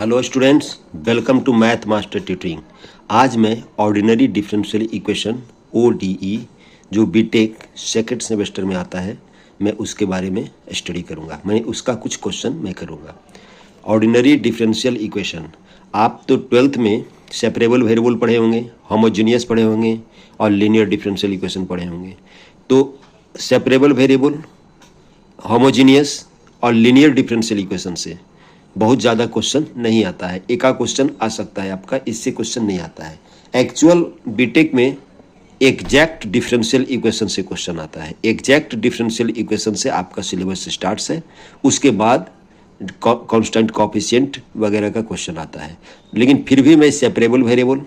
Hello students, welcome to math master tutoring. आज मैं ordinary differential equation ODE जो B Tech second semester में आता है, मैं उसके बारे में स्टडी करूंगा। मैं उसका कुछ क्वेश्चन मैं करूंगा। ऑर्डिनरी डिफरेंशियल इक्वेशन आप तो 12th में सेपरेबल वेरिएबल पढ़े होंगे, होमोजीनियस पढ़े होंगे और लीनियर डिफरेंशियल इक्वेशन पढ़े होंगे। तो सेपरेबल वेरिएबल, होमोजीनियस और लीनियर डिफरेंशियल इक्वेशन से बहुत ज़्यादा क्वेश्चन नहीं आता है। एक क्वेश्चन आ सकता है आपका, इससे क्वेश्चन नहीं आता है। एक्चुअल बीटेक में एग्जैक्ट डिफरेंशियल इक्वेशन से क्वेश्चन आता है। एग्जैक्ट डिफरेंशियल इक्वेशन से आपका सिलेबस स्टार्ट्स है, उसके बाद कांस्टेंट कोएफिशिएंट वगैरह का क्वेश्चन आता है। लेकिन फिर भी मैं सेपरेबल वेरिएबल,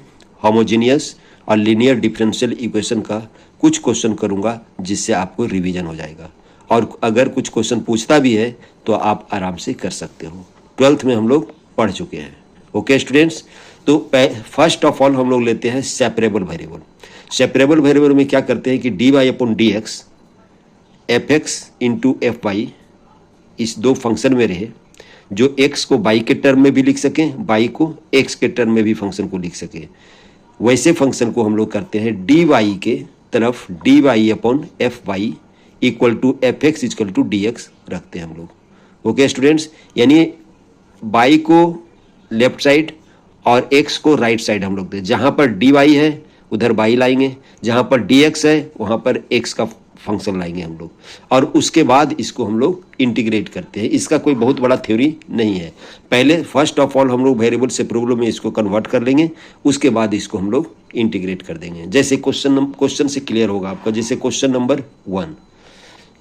होमोजीनियस और लीनियर डिफरेंशियल इक्वेशन का कुछ क्वेश्चन करूँगा, जिससे आपको रिवीजन हो जाएगा। और अगर कुछ क्वेश्चन पूछता भी है तो आप आराम से कर सकते हो। 12th में हम लोग पढ़ चुके हैं। ओके स्टूडेंट्स, तो फर्स्ट ऑफ ऑल हम लोग लेते हैं सेपरेबल वेरिएबल। सेपरेबल वेरिएबल में क्या करते हैं कि dy/dx fx इंटू fy इस दो फंक्शन में रहे, जो x को y के टर्म में भी लिख सकें, y को x के टर्म में भी फंक्शन को लिख सके। वैसे फंक्शन को हम लोग करते हैं dy के तरफ dy/fy equal to fx equal to dx रखते हैं हम लोग। ओके स्टूडेंट्स, यानी y को लेफ्ट साइड और x को राइट साइड हम लोग दें। जहाँ पर dy है उधर y लाएंगे, जहाँ पर dx है वहाँ पर x का फंक्शन लाएंगे हम लोग, और उसके बाद इसको हम लोग इंटीग्रेट करते हैं। इसका कोई बहुत बड़ा थ्योरी नहीं है। पहले फर्स्ट ऑफ ऑल हम लोग वेरिएबल से प्रोग्राम में इसको कन्वर्ट कर लेंगे, उसके बाद इसको हम लोग इंटीग्रेट कर देंगे। जैसे क्वेश्चन से क्लियर होगा आपका। जैसे question number 1,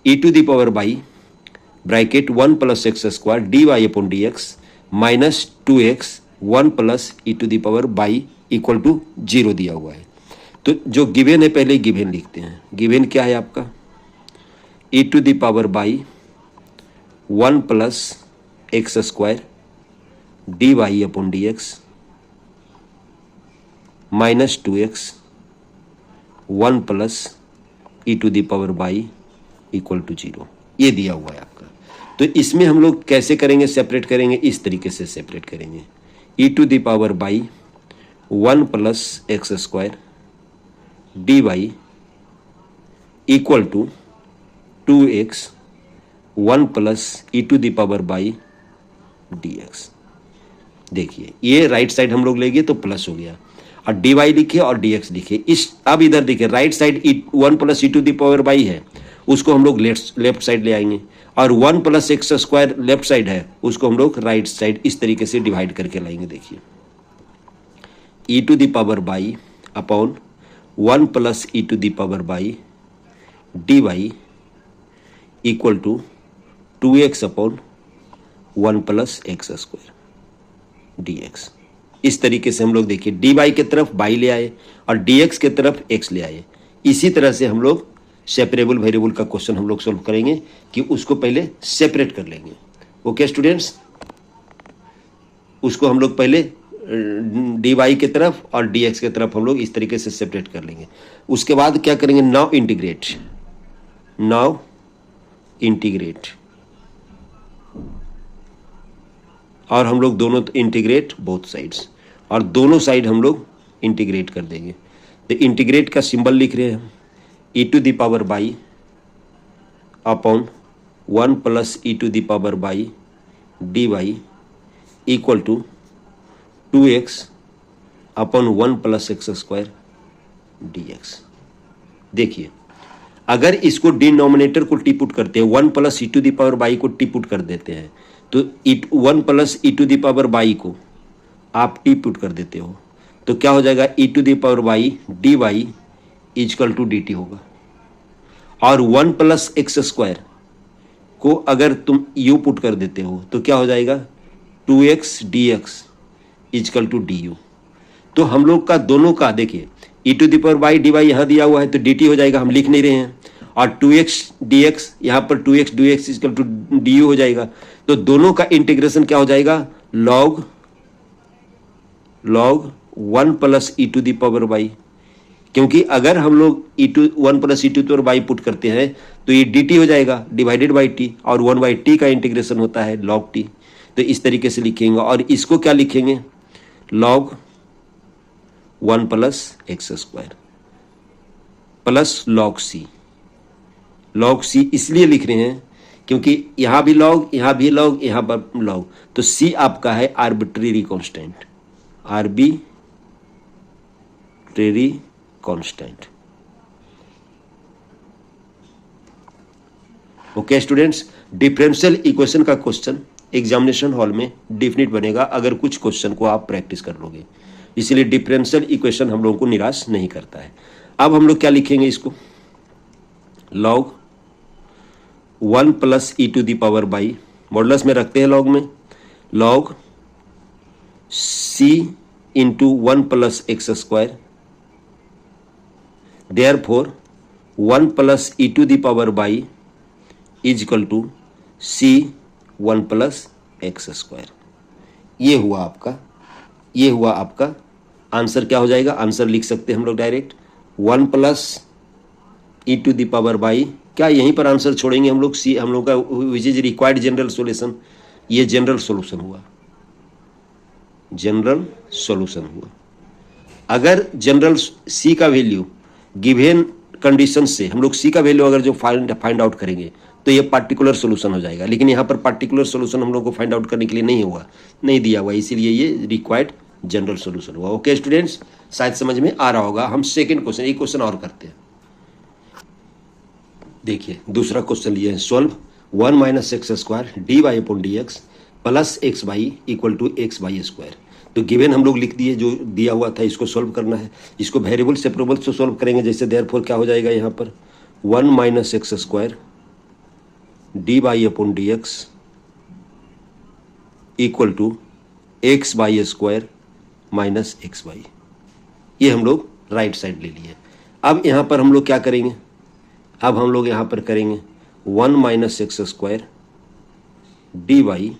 e⁴ bracket 1 + x² dy/dx minus 2x 1 + e⁴ equal to 0 दिया हुआ है। तो जो गिवन है पहले गिवन लिखते हैं। गिवन क्या है आपका? e⁴ 1 + x² dy/dx minus 2x 1 + e⁴ equal to 0, ये दिया हुआ है आपका। तो इसमें हम लोग कैसे करेंगे, सेपरेट करेंगे, इस तरीके से सेपरेट करेंगे। e⁴ 1 + x² dy equal to 2x 1 + e⁴ dx। देखिए ये राइट साइड हम लोग लेंगे तो प्लस हो गया, और dy लिखे और dx लिखे। इस अब इधर देखिए राइट साइड 1 + e⁴ है, उसको हम लोग लेफ्ट साइड ले आएंगे, और 1 + x² लेफ्ट साइड है, उसको हम लोग राइट साइड इस तरीके से डिवाइड करके लाएंगे। देखिए e⁴ upon 1 + e⁴ dy equal to 2x upon 1 + x² dx। इस तरीके से हम लोग देखिए dy के तरफ y ले आए और dx के तरफ x ले आए। इसी तरह से हम लोग सेपरेबल वेरिएबल का क्वेश्चन हम लोग सॉल्व करेंगे कि उसको पहले सेपरेट कर लेंगे। ओके स्टूडेंट्स, उसको हम लोग पहले dy के तरफ और dx के तरफ हम लोग इस तरीके से सेपरेट कर लेंगे। उसके बाद क्या करेंगे? नाउ इंटीग्रेट, और हम लोग दोनों इंटीग्रेट बोथ साइड्स, और दोनों साइड हम लोग इंटीग्रेट कर देंगे। तो इंटीग्रेट का सिंबल लिख रहे हैं हम, e⁴ upon 1 + e⁴ dy equal to 2x upon 1 + x² dx। देखिए अगर इसको डिनोमिनेटर को टी पुट करते हैं, 1 + e⁴ को टी पुट कर देते हैं, तो 1 + e⁴ को आप टी पुट कर देते हो, तो क्या हो जाएगा? e⁴ dy equal to dt होगा। और 1 + x² को अगर तुम u पुट कर देते हो तो क्या हो जाएगा? 2x dx equal to du। तो हम लोग का दोनों का देखिए e⁴ dy यहाँ दिया हुआ है तो dt हो जाएगा, हम लिख नहीं रहे हैं, और 2x dx यहाँ पर 2x dx equal to du हो जाएगा। तो दोनों का इंटीग्रेशन क्या हो जाएगा? log 1 + e⁴ क्योंकि अगर हम लोग 1 + e⁴ पुट करते हैं तो ये dt हो जाएगा डिवाइडेड बाई t, और 1/t का इंटीग्रेशन होता है log t। तो इस तरीके से लिखेंगे। और इसको क्या लिखेंगे, log 1 plus x square plus log c। log c इसलिए लिख रहे हैं क्योंकि यहां भी log, यहां भी log, यहां पर log, तो c आपका है arbitrary constant, arbitrary constant. Okay students, differential equation का क्वेश्चन एग्जामिनेशन हॉल में डेफिनेट बनेगा अगर कुछ क्वेश्चन को आप प्रैक्टिस कर लोगे, इसलिए डिफरेंशियल इक्वेशन हम लोगों को निराश नहीं करता है। अब हम लोग क्या लिखेंगे इसको, log 1 plus E to the power y, modulus में रखते हैं log में, log c into 1 plus x square, therefore 1 plus E to the power y is equal to c 1 plus x square. ये हुआ आपका आंसर। क्या हो जाएगा, आंसर लिख सकते हैं हम लोग direct 1 plus E to the power y, क्या यहीं पर आंसर छोड़ेंगे हम लोग, सी हम लोग का विच इज रिक्वायर्ड जनरल सॉल्यूशन, ये जनरल सॉल्यूशन हुआ, जनरल सॉल्यूशन हुआ। अगर जनरल सी का वैल्यू गिवन कंडीशन से हम लोग सी का वैल्यू अगर जो फाइंड आउट करेंगे तो ये पार्टिकुलर सॉल्यूशन हो जाएगा, लेकिन यहाँ पर पार्टिकुलर सॉल्यूशन हम लोग को फाइंड आउट करने के लिए नहीं दिया हुआ, इसीलिए ये रिक्वायर्ड जनरल सॉल्यूशन हुआ। ओके स्टूडेंट्स, शायद समझ में आ रहा होगा। हम सेकंड क्वेश्चन, एक क्वेश्चन और करते हैं। देखिए दूसरा क्वेश्चन लिए है, solve 1 minus x square d Y upon d x plus x y equal to x y square. तो गिवन हम लोग लिख दिए, जो दिया हुआ था इसको सोल्व करना है। इसको वेरिएबल सेपरेबल से सोल्व करेंगे, जैसे देयरफॉर क्या हो जाएगा यहाँ पर 1 minus x square d Y upon d x equal to x y square minus x y. ये हम लोग राइट साइड ले लिए। अब यहाँ पर हम लोग क्या करेंगे, अब हम लोग यहाँ पर करेंगे 1 minus x square d Y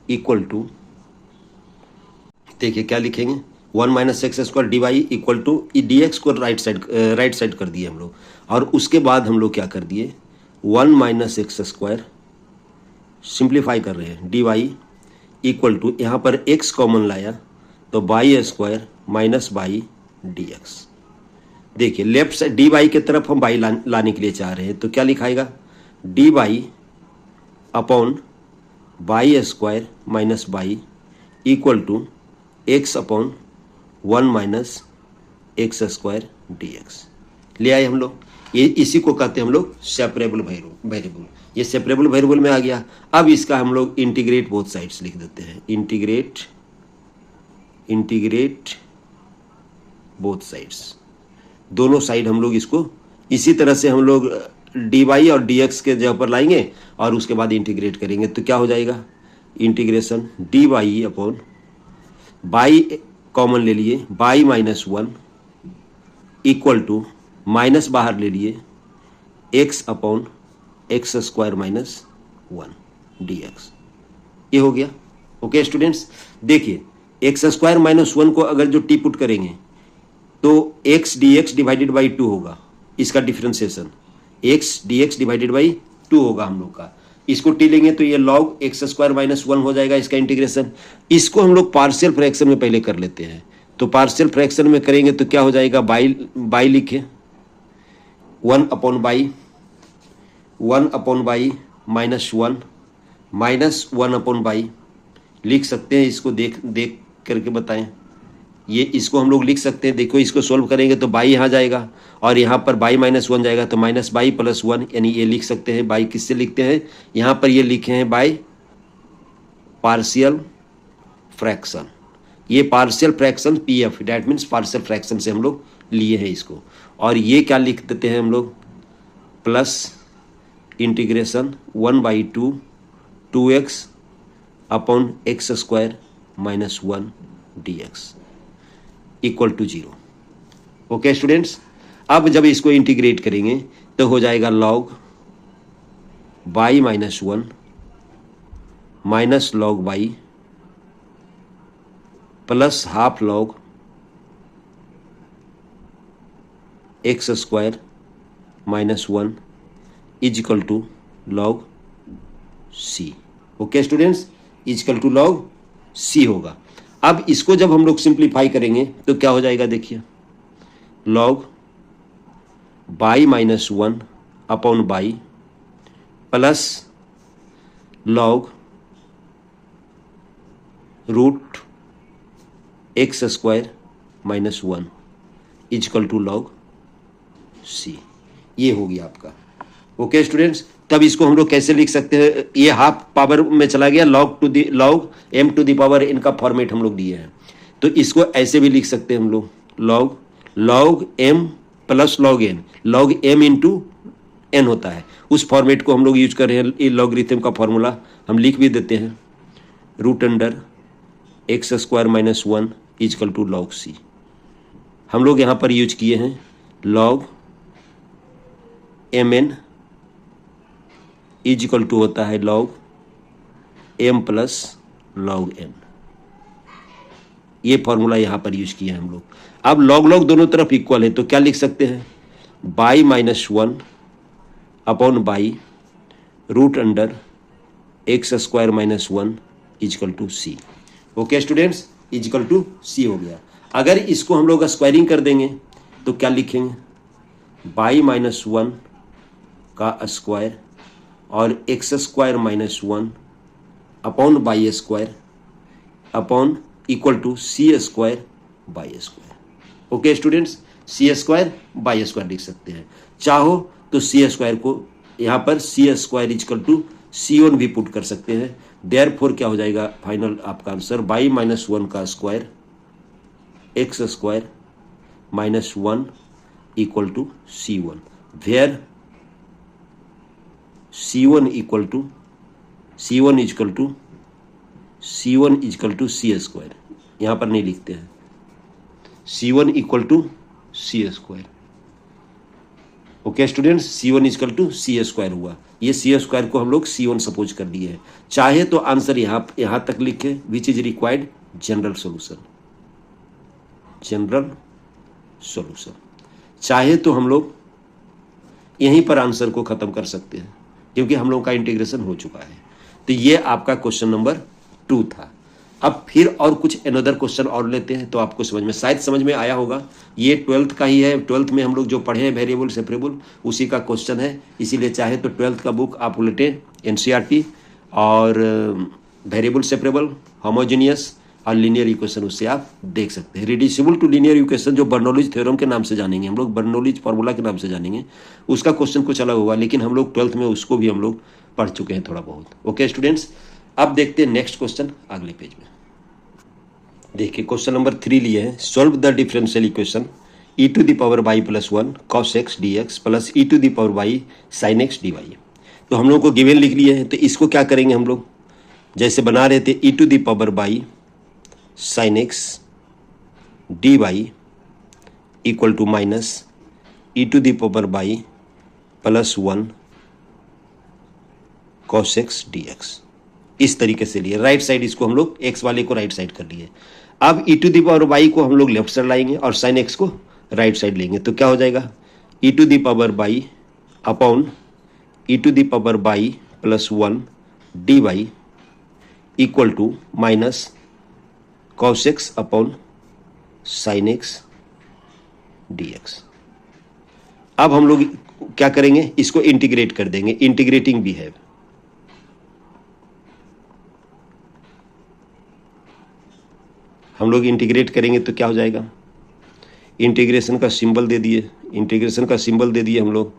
equal to, देखिए क्या लिखेंगे, 1 minus x square d Y equal to d x को राइट साइड कर दिए हम लोग, और उसके बाद हम लोग क्या कर दिए 1 माइनस एक्स स्क्वायर सिंप्लीफाई कर रहे हैं डी वाई इक्वल टू, यहाँ पर एक्स कॉमन लाया तो by square minus by D x. देखिए लेफ्ट साइड डी वाई की तरफ हम बाई लाने के लिए चाह रहे हैं, तो क्या लिखाएगा D Y upon by square minus Y equal to X upon 1 minus x square D X. ले आए हम लोग, ये इसी को कहते हैं हम लोग सेपरेबल वेरिएबल। ये सेपरेबल वेरिएबल में आ गया। अब इसका हम लोग इंटीग्रेट बोथ साइड्स लिख देते हैं, इंटीग्रेट बोथ साइड्स, दोनों साइड हम लोग इसको इसी तरह से हम लोग डी वाई और डी एक्स के जगह पर लाएंगे और उसके बाद इंटीग्रेट करेंगे। तो क्या हो जाएगा integration d Y upon y common ले लिए y minus 1 equal to minus बाहर ले लिए x upon x square minus 1 d x. ये हो गया। ओके स्टूडेंट्स, देखिए एक्स स्क्वायर माइनस 1 को अगर जो टी पुट करेंगे तो x d x divided by 2 होगा, इसका differentiation x d x divided by 2 होगा हम लोग का। इसको टी लेंगे तो ये लॉग एक्स स्क्वायर माइनस 1 हो जाएगा इसका इंटीग्रेशन। इसको हम लोग पार्शियल फ्रैक्शन में पहले कर लेते हैं, तो पार्शियल फ्रैक्शन में करेंगे तो क्या हो जाएगा बाई लिखे 1 upon by minus 1 minus 1 upon by लिख सकते हैं। इसको देख करके बताएं, ये इसको हम लोग लिख सकते हैं। देखो इसको सोल्व करेंगे तो बाई यहाँ जाएगा और यहाँ पर बाई माइनस 1 जाएगा, तो माइनस बाई प्लस 1, यानी ये लिख सकते हैं। बाई किससे लिखते हैं, यहाँ पर ये लिखे हैं बाई पार्शियल फ्रैक्शन। ये partial fraction PF, that means partial fraction से हम लोग लिए हैं इसको। और ये क्या लिख देते हैं हम लोग plus integration 1/2 2x upon x square minus 1 dx equal to 0। Okay students, अब जब इसको इंटीग्रेट करेंगे तो हो जाएगा log Y minus 1 minus log Y plus half log X square minus 1 is equal to log C. Okay students, equal to log C होगा। अब इसको जब हम लोग सिंप्लीफाई करेंगे तो क्या हो जाएगा, देखिए log Y minus 1 upon by plus log root X square minus 1 equal to log C. ये हो गया आपका। ओके स्टूडेंट्स, तब इसको हम लोग कैसे लिख सकते हैं, ये हाफ पावर में चला गया, log m to the power n का फॉर्मेट हम लोग दिए हैं, तो इसको ऐसे भी लिख सकते हैं हम लोग, log M plus log m into n होता है, उस फॉर्मेट को हम लोग यूज कर रहे हैं। ये लॉगरिथम का फॉर्मूला हम लिख भी देते हैं, root under X square minus 1 equal to log C. हम लोग यहाँ पर यूज किए हैं log M N equal to होता है log M plus log N. ये फॉर्मूला यहाँ पर यूज किया है हम लोग। अब लॉग दोनों तरफ इक्वल है तो क्या लिख सकते हैं, Y minus 1 upon Y root under X square minus 1 equal to C. Okay students, equal to C हो गया। अगर इसको हम लोग स्क्वायरिंग कर देंगे तो क्या लिखेंगे, बाई माइनस 1 का स्क्वायर और x square minus 1 upon by square upon equal to c square y square. Okay students, c square y square लिख सकते हैं। चाहो तो सी स्क्वायर को यहाँ पर सी स्क्वायर इजकल टू C1 भी पुट कर सकते हैं। देयरफॉर क्या हो जाएगा फाइनल आपका आंसर, बाई माइनस 1 का square x square minus 1 equal to C1, where C1 equal to C1 is equal to c square. यहाँ पर नहीं लिखते हैं, C1 equal to c square. Okay students, C1 is equal to c square हुआ। ये सी square को हम लोग C1 सपोज कर दिए हैं। चाहे तो आंसर यहाँ तक लिखे, विच इज रिक्वायर्ड जनरल सोल्यूशन। चाहे तो हम लोग यहीं पर आंसर को खत्म कर सकते हैं क्योंकि हम लोग का इंटीग्रेशन हो चुका है। तो ये आपका क्वेश्चन नंबर 2 था। अब फिर और कुछ अनदर क्वेश्चन और लेते हैं तो आपको शायद समझ में आया होगा। ये 12th का ही है, 12th में हम लोग जो पढ़े हैं वेरिएबल सेपरेबल उसी का क्वेश्चन है। इसीलिए चाहे तो 12th का बुक आप उलटें, NCERT और वेरिएबल सेपरेबल, होमोजेनियस और लीनियर इक्वेशन उससे आप देख सकते हैं। रिड्यूसिबल टू लीनियर इक्वेशन जो बर्नौलीज थ्योरम के नाम से जानेंगे हम लोग, बर्नौलीज फार्मूला के नाम से जानेंगे, उसका क्वेश्चन कुछ अलग होगा, लेकिन हम लोग 12th में उसको भी हम लोग पढ़ चुके हैं थोड़ा बहुत। ओके स्टूडेंट्स, अब देखते हैं नेक्स्ट क्वेश्चन अगले पेज में। देखिए क्वेश्चन नंबर 3 लिए है, solve the differential equation e to the power y plus 1 cos x dx plus e to the power y sin x dy। तो हम लोग को गिवन लिख लिए हैं, तो इसको क्या करेंगे हम लोग, जैसे बना रहे थे e to the power y sin x dy equal to minus e to the power y plus 1 cos x dx। इस तरीके से लिए, राइट साइड इसको हम लोग x वाले को राइट साइड कर लिए। अब e to the power y को हम लोग लेफ्ट साइड लाएंगे और sin x को राइट साइड लेंगे, तो क्या हो जाएगा, e to the power y upon e to the power y plus 1 dy equal to minus cos x upon sin x dx। अब हम लोग क्या करेंगे, इसको इंटीग्रेट कर देंगे, इंटीग्रेटिंग भी है। हम लोग इंटीग्रेट करेंगे तो क्या हो जाएगा, इंटीग्रेशन का सिंबल दे दिए हम लोग,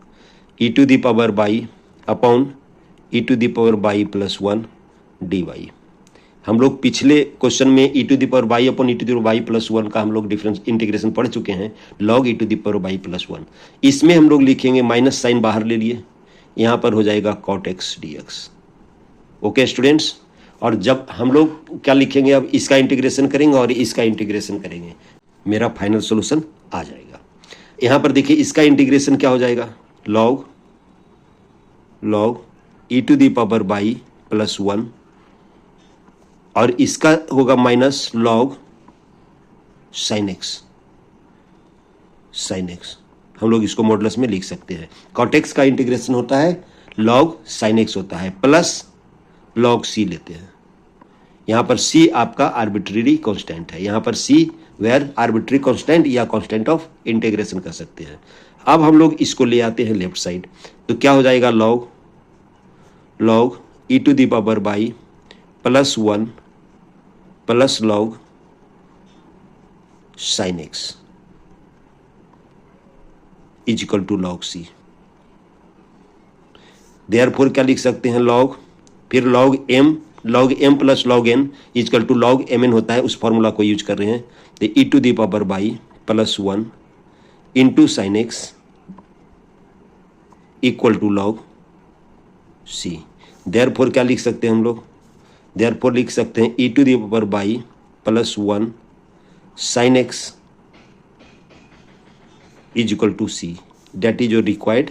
e to the power y upon e to the power y plus 1 dy। हम लोग पिछले क्वेश्चन में e to the power y upon e to the power y plus 1 का हम लोग डिफरेंस इंटीग्रेशन पढ़ चुके हैं, log e to the power y plus 1। इसमें हम लोग लिखेंगे, माइनस साइन बाहर ले लिए, यहाँ पर हो जाएगा cot x dx। Okay students, और जब हम लोग क्या लिखेंगे, अब इसका इंटीग्रेशन करेंगे और इसका इंटीग्रेशन करेंगे, मेरा फाइनल सॉल्यूशन आ जाएगा। यहाँ पर देखिए इसका इंटीग्रेशन क्या हो जाएगा, log e to the power y plus 1 और इसका होगा माइनस log sin x। हम लोग इसको मॉडुलस में लिख सकते हैं। cot x का इंटीग्रेशन होता है log sin x होता है, प्लस log c लेते हैं। यहाँ पर सी आपका आर्बिट्रेरी कांस्टेंट है, यहाँ पर सी वेयर आर्बिट्रेरी कांस्टेंट या कांस्टेंट ऑफ इंटीग्रेशन कर सकते हैं। अब हम लोग इसको ले आते हैं लेफ्ट साइड, तो क्या हो जाएगा log e to the power by +1 plus log sin x is equal to log c। Therefore क्या लिख सकते हैं log, फिर log m plus log n is equal to log mn होता है, उस फॉर्मूला को यूज कर रहे हैं। तो e to the power by +1 into sine x equal to log c। Therefore क्या लिख सकते हैं हम लोग, देयरफॉर लिख सकते हैं e to the power by +1 sine X is equal to c। That is your required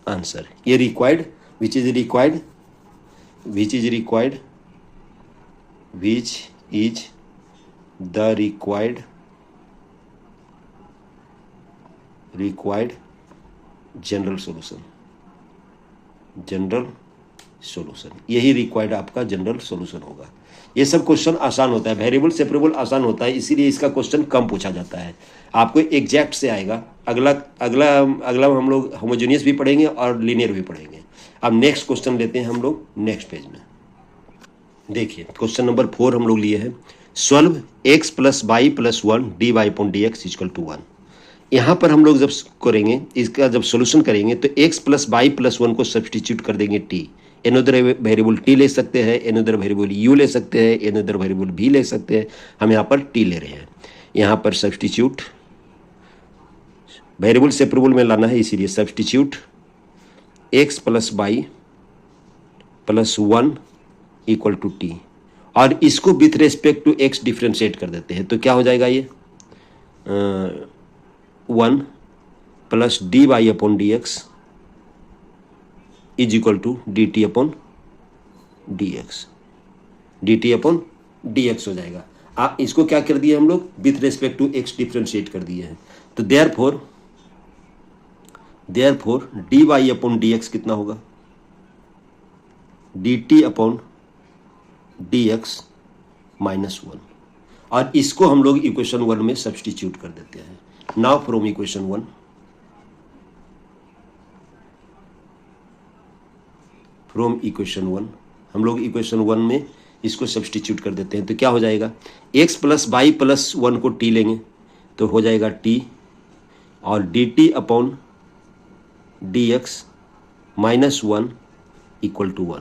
answer. ये required which is required the required general solution, यही रिक्वायर्ड आपका जनरल सॉल्यूशन होगा। ये सब क्वेश्चन आसान होता है, वेरिएबल सेपरेबल आसान होता है, इसीलिए इसका क्वेश्चन कम पूछा जाता है। आपको एग्जैक्ट से आएगा। अगला हम लोग होमोजेनियस भी पढ़ेंगे और लीनियर भी पढ़ेंगे। अब नेक्स्ट क्वेश्चन लेते हैं हम लोग नेक्स्ट पेज में। देखिए क्वेश्चन नंबर 4 हम लोग लिए हैं, सॉल्व x + y + 1 dy/dx = 1। यहाँ पर हम लोग जब करेंगे, इसका जब सोल्यूशन करेंगे तो x + y + 1 को सब्सटीट्यूट कर देंगे t। एनोदर वेरिएबल t ले सकते हैं, एनोदर वेरिएबल u ले सकते हैं, एनोदर वेरिएबल v ले सकते हैं। हम यहाँ पर t ले रहे हैं। यहाँ पर सब्सटीट्यूट वेरिएबल सेपरेबल में लाना है, इसीलिए सब्सटीट्यूट x + y + 1 = t, और इसको with respect to x differentiate कर देते हैं। तो क्या हो जाएगा ये 1 + dy/dx is equal to dt/dx हो जाएगा। आप इसको क्या कर दिए हम लोग, with respect to x differentiate कर दिए हैं। तो देयरफॉर dy/dx कितना होगा, dt/dx -1, और इसको हम लोग इक्वेशन 1 में सब्सटीट्यूट कर देते हैं। नाउ फ्रॉम इक्वेशन 1 हम लोग इक्वेशन 1 में इसको सब्सटीट्यूट कर देते हैं। तो क्या हो जाएगा, x + y + 1 को t लेंगे तो हो जाएगा t, और dt/dx -1 = 1।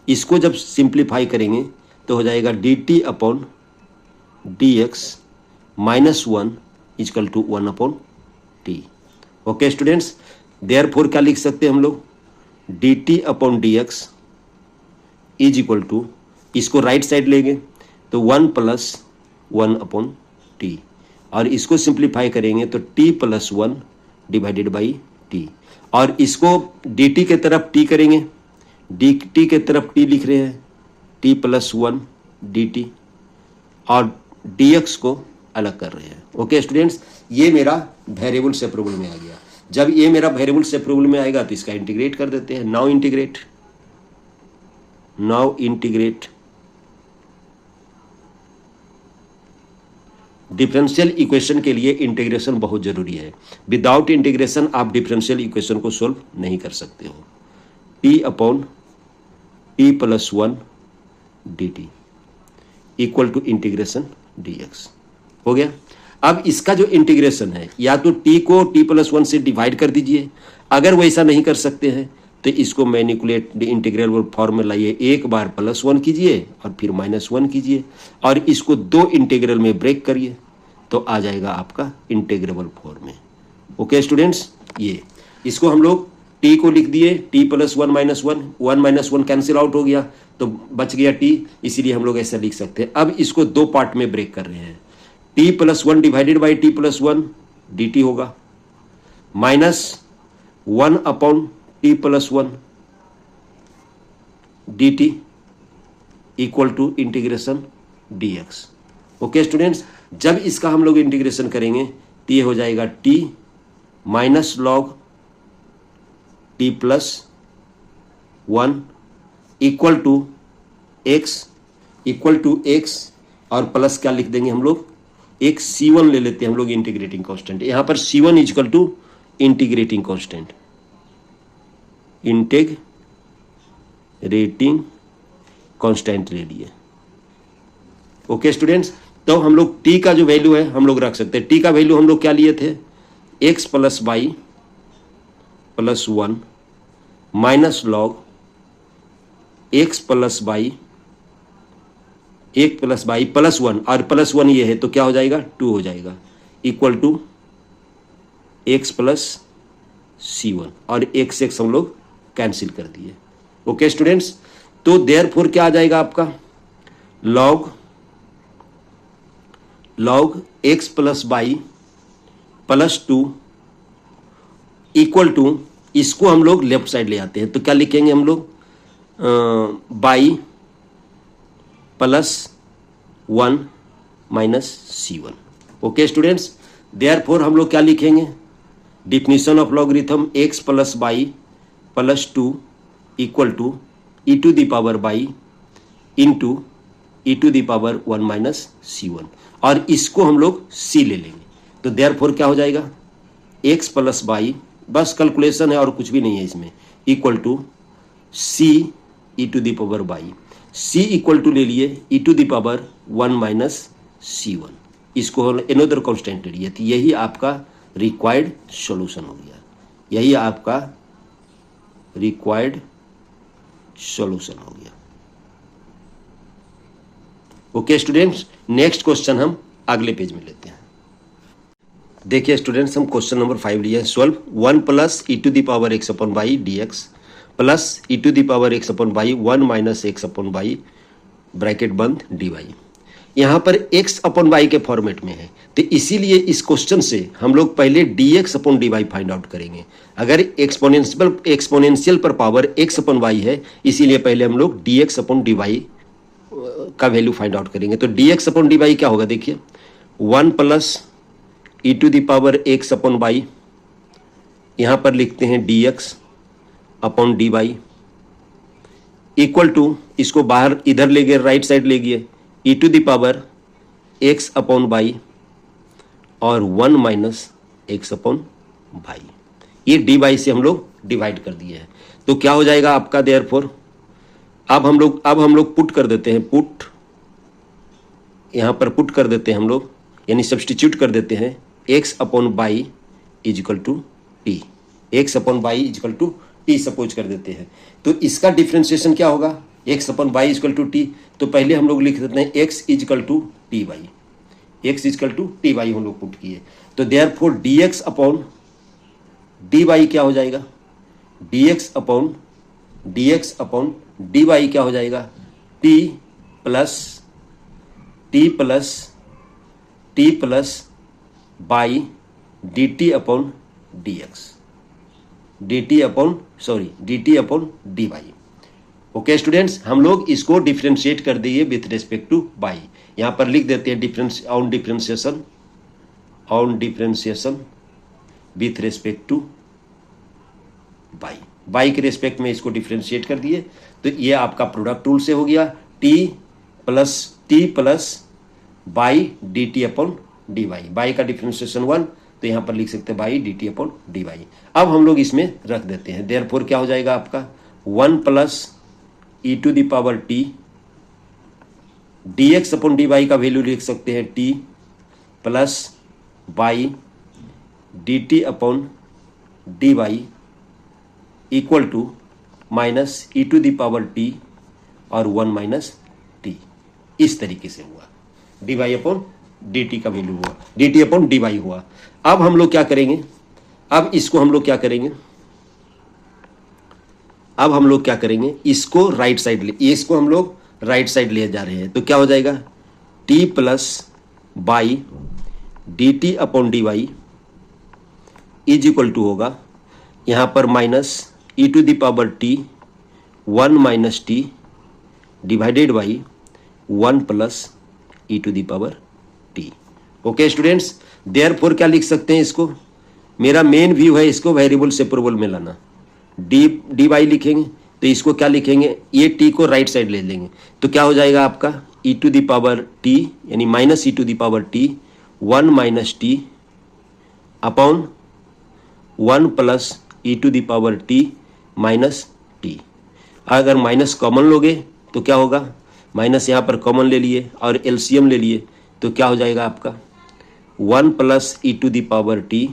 इसको जब सिंप्लीफाई करेंगे तो हो जाएगा dt/dx -1 = 1/t। Okay students, therefore क्या लिख सकते हैं हम लोग, dt/dx इज इक्वल टू, इसको राइट साइड लेंगे तो 1 + 1/t, और इसको सिंप्लीफाई करेंगे तो t + 1 / t, और इसको dt के तरफ t करेंगे, dt के तरफ t लिख रहे हैं, t + 1 dt, और dx को अलग कर रहे हैं। ओके स्टूडेंट्स, ये मेरा वेरिएबल सेपरेबल में आ गया। जब ये मेरा वेरिएबल सेपरेबल में आएगा तो इसका इंटीग्रेट कर देते हैं। नाउ इंटीग्रेट डिफरेंशियल इक्वेशन के लिए इंटीग्रेशन बहुत जरूरी है। विदाउट इंटीग्रेशन आप डिफरेंशियल इक्वेशन को सोल्व नहीं कर सकते हो। t + 1 dt equal to integration dx हो गया। अब इसका जो इंटीग्रेशन है, या तो t को t + 1 से डिवाइड कर दीजिए, अगर वैसा नहीं कर सकते हैं तो इसको मैनिपुलेट इंटीग्रल फॉर्म में लाइए, एक बार +1 कीजिए और फिर -1 कीजिए, और इसको 2 इंटीग्रल में ब्रेक करिए तो आ जाएगा आपका इंटीग्रेबल फॉर्म में। ओके स्टूडेंट्स, ये इसको हम लोग t को लिख दिए, t + 1 - 1 कैंसिल आउट हो गया तो बच गया t, इसीलिए हम लोग ऐसा लिख सकते हैं। अब इसको 2 पार्ट में ब्रेक कर रहे हैं, t + 1 / t + 1 dt होगा, -1/t + 1 dt equal to integration dx। Okay students, जब इसका हम लोग इंटीग्रेशन करेंगे तो ये हो जाएगा t -log t + 1 equal to x equal to x और प्लस क्या लिख देंगे हम लोग, एक C1 ले लेते हैं हम लोग इंटीग्रेटिंग कांस्टेंट। यहां पर C1 equal to integrating constant, integrating constant ले लिए। ओके स्टूडेंट्स, तो हम लोग t का जो वैल्यू है हम लोग रख सकते हैं। t का वैल्यू हम लोग क्या लिए थे, x plus y plus 1 minus log x plus y, एक प्लस वाई प्लस 1 और प्लस 1 ये है तो क्या हो जाएगा 2 हो जाएगा, equal to x plus C1 और x x हम लोग कैंसिल कर दिए। ओके स्टूडेंट्स, तो देयरफॉर क्या आ जाएगा आपका, log x plus y plus 2 equal to, इसको हम लोग लेफ्ट साइड ले आते हैं तो क्या लिखेंगे हम लोग, y plus 1 minus C1। Okay students, therefore हम लोग क्या लिखेंगे, definition of logarithm x plus y plus 2 equal to e to the power y into e to the power 1 minus C1 और इसको हम लोग c ले लेंगे। तो देयरफॉर क्या हो जाएगा, x प्लस वाई, बस कैलकुलेशन है और कुछ भी नहीं है इसमें, equal to c e to the power y, c equal to ले लिए e to the power 1 minus C1, इसको एनोदर कांस्टेंट ले लिए। तो यही आपका रिक्वायर्ड सॉल्यूशन हो गया, यही आपका रिक्वायर्ड सॉल्यूशन हो गया। ओके स्टूडेंट्स, नेक्स्ट क्वेश्चन हम अगले पेज में लेते हैं। देखिए स्टूडेंट्स, हम क्वेश्चन नंबर 5 लिए, solve 1 plus E to the power x upon y d x plus E to the power x upon y 1 minus x upon y bracket बंद d y. यहाँ पर एक्स अपॉन वाई के format में है तो इसीलिए इस क्वेश्चन से हम लोग पहले d x upon D y find out करेंगे। अगर एक्सपोनेंशियल पर पावर एक्स अपॉन वाई है, इसीलिए पहले हम लोग D x upon D Y का वैल्यू फाइंड आउट करेंगे। तो D x upon D Y क्या होगा, देखिए 1 plus E to the power x upon Y, यहाँ पर लिखते हैं D x upon D Y equal to, इसको बाहर इधर ले गए, राइट साइड ले गए, E to the power x upon Y और 1 माइनस एक्स अपॉन वाई, ये डी वाई से हम लोग डिवाइड कर दिए हैं। तो क्या हो जाएगा आपका, देयरफॉर अब हम लोग पुट कर देते हैं, पुट यहाँ पर पुट कर देते हैं हम लोग, यानी सब्सटीट्यूट कर देते हैं, x upon y is equal to t, x upon y is equal to t suppose कर देते हैं। तो इसका डिफ्रेंशिएशन क्या होगा, x upon y is equal to t, तो पहले हम लोग लिख देते हैं x is equal to t y, x is equal to t y हम लोग पुट किए। तो therefore d x upon D Y क्या हो जाएगा, d x upon D Y क्या हो जाएगा, t plus y d t upon d x, d t upon D y. Okay students, हम लोग इसको डिफ्रेंशिएट कर दिए विथ रिस्पेक्ट टू वाई, यहाँ पर लिख देते हैं differentiation with respect to y के रिस्पेक्ट में इसको डिफ्रेंशिएट कर दिए। तो ये आपका प्रोडक्ट रूल से हो गया, t plus y d t upon D y, y का डिफ्रेंशिएशन 1, तो यहाँ पर लिख सकते हैं y d t upon D y. अब हम लोग इसमें रख देते हैं, देयरफॉर क्या हो जाएगा आपका 1 plus E to the power t, d x upon D Y का वैल्यू लिख सकते हैं t plus y d t upon D Y equal to minus e to the power T और 1 माइनस टी, इस तरीके से हुआ, d Y upon d t का वैल्यू हुआ, d t upon D y हुआ। अब हम लोग क्या करेंगे, अब इसको हम लोग क्या करेंगे, इसको राइट साइड इसको हम लोग राइट साइड ले जा रहे हैं। तो क्या हो जाएगा, t plus y d t upon D y is equal to होगा यहाँ पर minus e to the power t 1 minus t divided by 1 plus E to the power t. Okay students, therefore क्या लिख सकते हैं, इसको मेरा मेन व्यू है इसको वेरिएबल सेपरेबल में लाना, डी वाई लिखेंगे तो इसको क्या लिखेंगे, ये टी को राइट साइड ले लेंगे तो क्या हो जाएगा आपका e to the power t यानी minus e to the power t 1 minus t upon 1 plus E to the power T minus t. अगर माइनस कॉमन लोगे तो क्या होगा, माइनस यहाँ पर कॉमन ले लिए और एलसीएम ले लिए तो क्या हो जाएगा आपका 1 plus E to the power T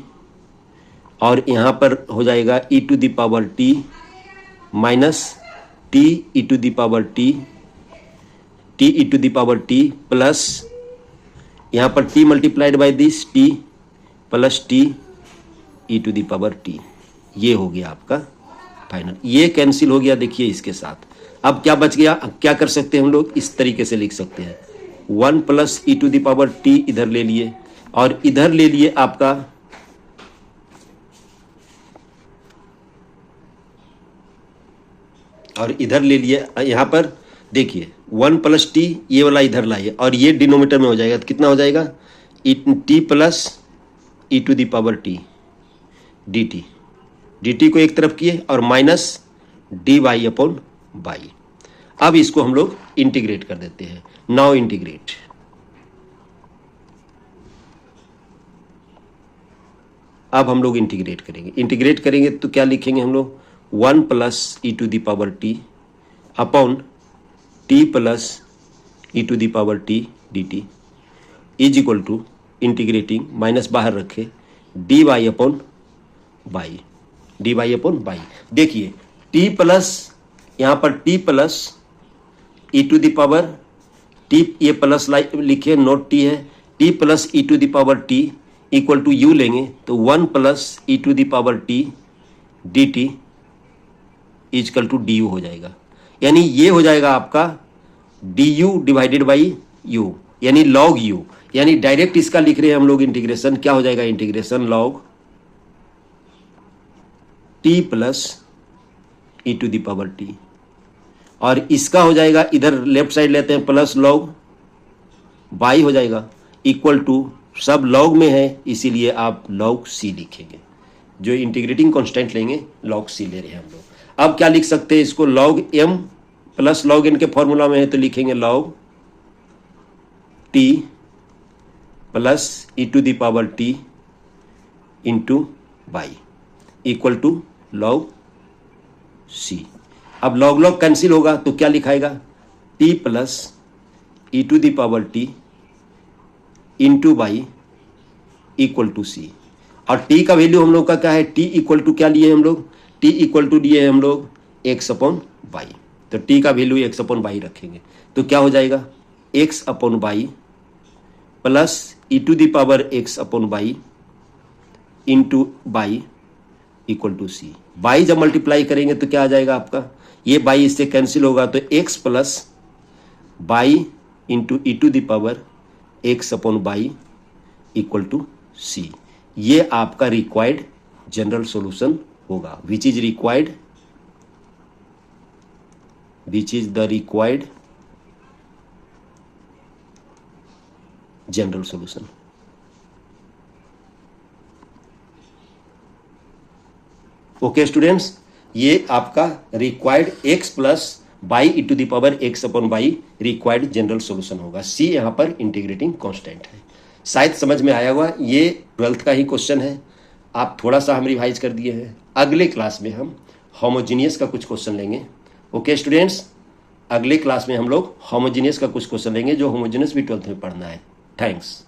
और यहाँ पर हो जाएगा E to the power T minus T E to the power T E to the power T plus यहाँ पर T multiplied by this T plus T E to the power T. ये हो गया आपका फाइनल, ये cancel हो गया देखिए इसके साथ। अब क्या बच गया, अब क्या कर सकते हैं हम लोग, इस तरीके से लिख सकते हैं 1 plus E to the power t इधर ले लिए और इधर ले लिए आपका और इधर ले लिए, यहाँ पर देखिए 1 प्लस टी ये वाला इधर लाइए और ये डिनोमिनेटर में हो जाएगा तो कितना हो जाएगा t plus E to the power t d t को एक तरफ किए और minus d Y upon y. अब इसको हम लोग इंटीग्रेट कर देते हैं। नाउ इंटीग्रेट, अब हम लोग इंटीग्रेट करेंगे तो क्या लिखेंगे हम लोग 1 plus E to the power t upon t plus E to the power t d t is equal to integrating minus बाहर रखे d Y upon y, d Y upon y. देखिए टी प्लस यहाँ पर t plus E to the power T, ये plus लिखिए note t है, t plus E to the power t equal to u लेंगे तो 1 plus E to the power t d t is equal to d u हो जाएगा। यानी ये हो जाएगा आपका d u divided by u यानी लॉग यू, यानी डायरेक्ट इसका लिख रहे हैं हम लोग इंटीग्रेशन, क्या हो जाएगा integration log T plus E to the power T और इसका हो जाएगा इधर लेफ्ट साइड लेते हैं प्लस लॉग बाई हो जाएगा इक्वल टू, सब लॉग में है इसीलिए आप लॉग सी लिखेंगे, जो इंटीग्रेटिंग कांस्टेंट लेंगे लॉग सी ले रहे हैं हम लोग। अब क्या लिख सकते हैं इसको, log M plus log N के फॉर्मूला में है तो लिखेंगे log T plus E to the power T into by equal to log C. अब लॉग लॉग कैंसिल होगा तो क्या लिखाएगा T plus E to the power T into by equal to C. और टी का वैल्यू हम लोग का क्या है, टी इक्वल टू क्या लिए हम लोग, टी इक्वल टू लिए हम लोग एक्स अपॉन बाई, तो टी का वैल्यू एक्स अपॉन बाई रखेंगे तो क्या हो जाएगा x upon by plus E to the power x upon y into by equal to c. Y जब मल्टीप्लाई करेंगे तो क्या आ जाएगा आपका, ये बाई इससे कैंसिल होगा तो X plus Y into E to the power x upon Y equal to C. ये आपका रिक्वायर्ड जनरल सॉल्यूशन होगा, which is the required general solution. Okay students, ये आपका required X plus Y E to the power x upon Y required general solution होगा। C यहाँ पर integrating constant है। शायद समझ में आया हुआ, ये 12th का ही क्वेश्चन है, आप थोड़ा सा हम रिवाइज कर दिए हैं। अगले क्लास में हम होमोजीनियस का कुछ क्वेश्चन लेंगे। ओके स्टूडेंट्स, अगले क्लास में हम लोग होमोजीनियस का कुछ क्वेश्चन लेंगे, जो होमोजीनियस भी 12th में पढ़ना है। थैंक्स।